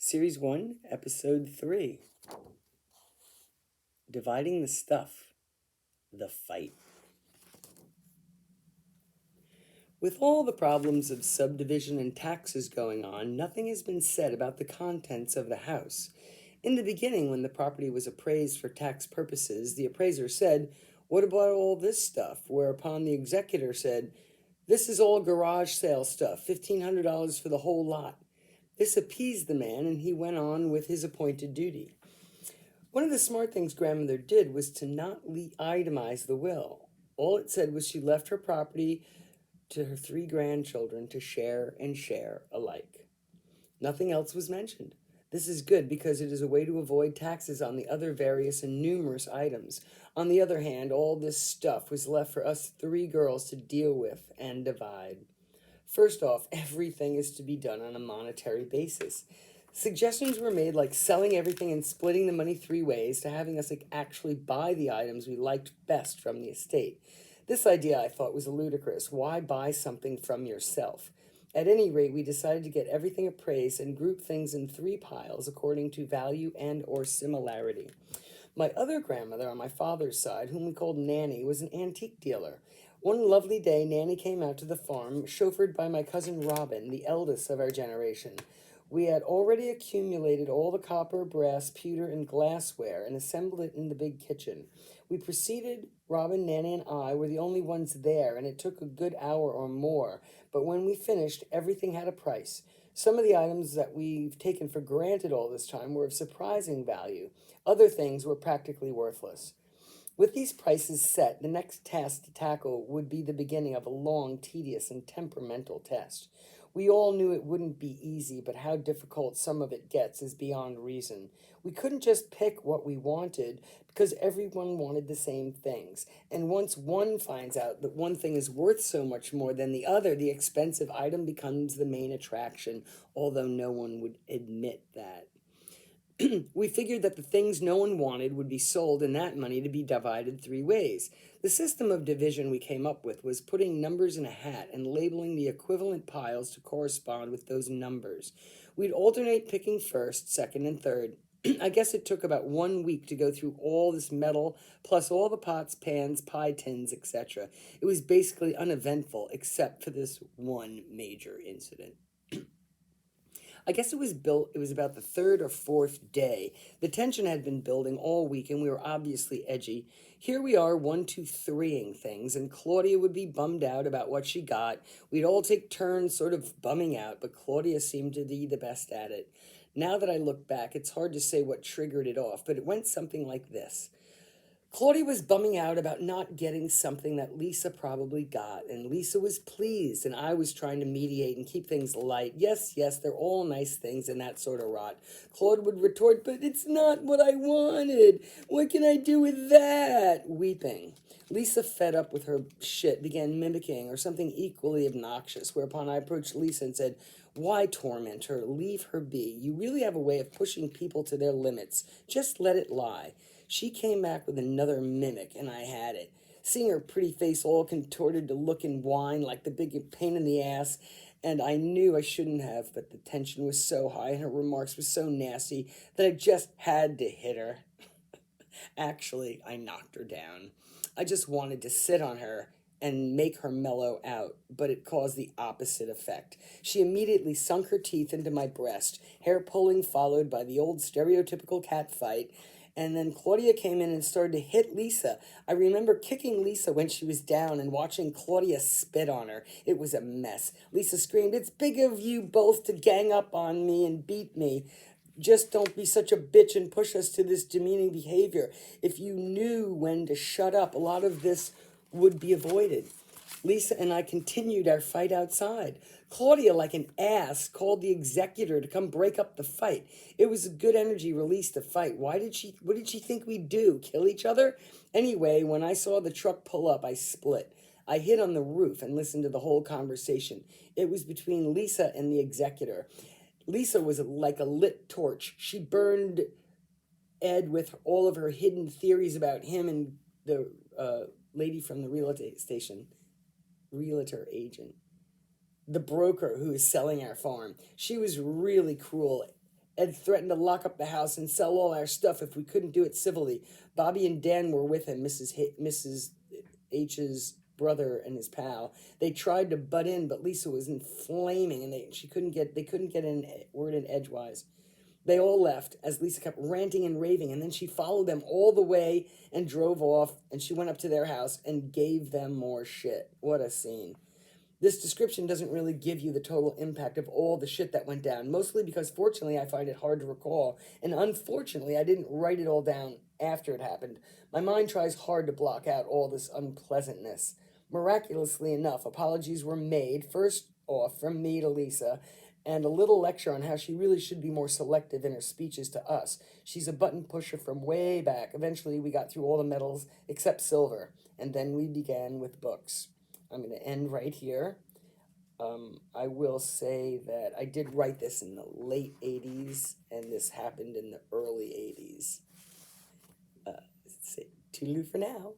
Series 1, Episode 3. Dividing the Stuff. The Fight. With all the problems of subdivision and taxes going on, nothing has been said about the contents of the house. In the beginning, when the property was appraised for tax purposes, the appraiser said, "What about all this stuff?" Whereupon the executor said, "This is all garage sale stuff, $1,500 for the whole lot." This appeased the man, and he went on with his appointed duty. One of the smart things grandmother did was to not itemize the will. All it said was she left her property to her 3 grandchildren to share and share alike. Nothing else was mentioned. This is good because it is a way to avoid taxes on the other various and numerous items. On the other hand, all this stuff was left for us 3 girls to deal with and divide. First off, everything is to be done on a monetary basis. Suggestions were made like selling everything and splitting the money 3 ways to having us actually buy the items we liked best from the estate. This idea I thought was ludicrous. Why buy something from yourself? At any rate, we decided to get everything appraised and group things in 3 piles according to value and or similarity. My other grandmother on my father's side, whom we called Nanny, was an antique dealer. One lovely day, Nanny came out to the farm, chauffeured by my cousin Robin, the eldest of our generation. We had already accumulated all the copper, brass, pewter, and glassware and assembled it in the big kitchen. We proceeded, Robin, Nanny, and I were the only ones there, and it took a good hour or more. But when we finished, everything had a price. Some of the items that we've taken for granted all this time were of surprising value. Other things were practically worthless. With these prices set, the next task to tackle would be the beginning of a long, tedious, and temperamental test. We all knew it wouldn't be easy, but how difficult some of it gets is beyond reason. We couldn't just pick what we wanted because everyone wanted the same things. And once one finds out that one thing is worth so much more than the other, the expensive item becomes the main attraction, although no one would admit that. We figured that the things no one wanted would be sold and that money to be divided 3 ways. The system of division we came up with was putting numbers in a hat and labeling the equivalent piles to correspond with those numbers. We'd alternate picking first, second, and third. I guess it took about 1 week to go through all this metal, plus all the pots, pans, pie tins, etc. It was basically uneventful, except for this one major incident. I guess it was about the 3rd or 4th day. The tension had been building all week, and we were obviously edgy. Here we are 1, 2, 3-ing things, and Claudia would be bummed out about what she got. We'd all take turns sort of bumming out, but Claudia seemed to be the best at it. Now that I look back, it's hard to say what triggered it off, but it went something like this. Claudia was bumming out about not getting something that Lisa probably got, and Lisa was pleased, and I was trying to mediate and keep things light. Yes, they're all nice things and that sort of rot. Claude would retort, "But it's not what I wanted. What can I do with that?" Weeping. Lisa, fed up with her shit, began mimicking or something equally obnoxious, whereupon I approached Lisa and said, "Why torment her? Leave her be. You really have a way of pushing people to their limits. Just let it lie." She came back with another mimic, and I had it. Seeing her pretty face all contorted to look and whine like the big pain in the ass, and I knew I shouldn't have, but the tension was so high and her remarks were so nasty that I just had to hit her. Actually, I knocked her down. I just wanted to sit on her and make her mellow out, but it caused the opposite effect. She immediately sunk her teeth into my breast, hair pulling followed by the old stereotypical cat fight. And then Claudia came in and started to hit Lisa. I remember kicking Lisa when she was down and watching Claudia spit on her. It was a mess. Lisa screamed, "It's big of you both to gang up on me and beat me. Just don't be such a bitch and push us to this demeaning behavior. If you knew when to shut up, a lot of this would be avoided." Lisa and I continued our fight outside. Claudia, like an ass, called the executor to come break up the fight. It was a good energy release to fight. What did she think we'd do? Kill each other? Anyway, when I saw the truck pull up, I split. I hid on the roof and listened to the whole conversation. It was between Lisa and the executor. Lisa was like a lit torch. She burned Ed with all of her hidden theories about him and the lady from the realtor agent, the broker who is selling our farm. She was really cruel Ed threatened to lock up the house and sell all our stuff if we couldn't do it civilly. Bobby and Dan were with him, Mrs. H's brother and his pal. They tried to butt in, but Lisa was inflaming, and they couldn't get in word in edgewise. They all left as Lisa kept ranting and raving, and then she followed them all the way and drove off, and she went up to their house and gave them more shit. What a scene. This description doesn't really give you the total impact of all the shit that went down, mostly because fortunately I find it hard to recall, and unfortunately I didn't write it all down after it happened. My mind tries hard to block out all this unpleasantness. Miraculously enough, apologies were made, first off from me to Lisa, and a little lecture on how she really should be more selective in her speeches to us. She's a button pusher from way back. Eventually we got through all the medals except silver, and then we began with books. I'm going to end right here. I will say that I did write this in the late 80s, and this happened in the early 80s. Say toodaloo for now.